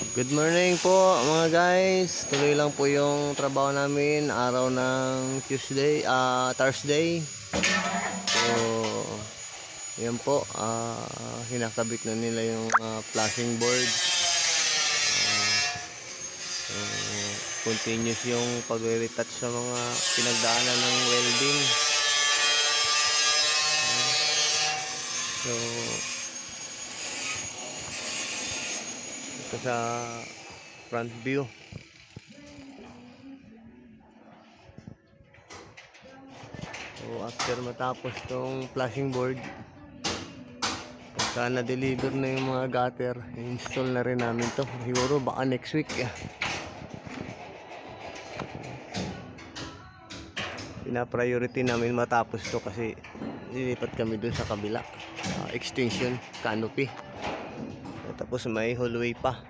Good morning po mga guys. Tuloy lang po yung trabaho namin araw ng Thursday. So, yan po, hinakabit na nila yung flashing board. So, continuous yung pag-retouch sa mga pinagdaanan ng welding. So, ito sa front view. So after matapos tong flashing board, pagka na-deliver na yung mga gutter, install na rin namin to. Siguro baka next week. Pina-priority namin matapos to kasi lilipat kami dun sa kabila, extension canopy. Tapos may hallway pa.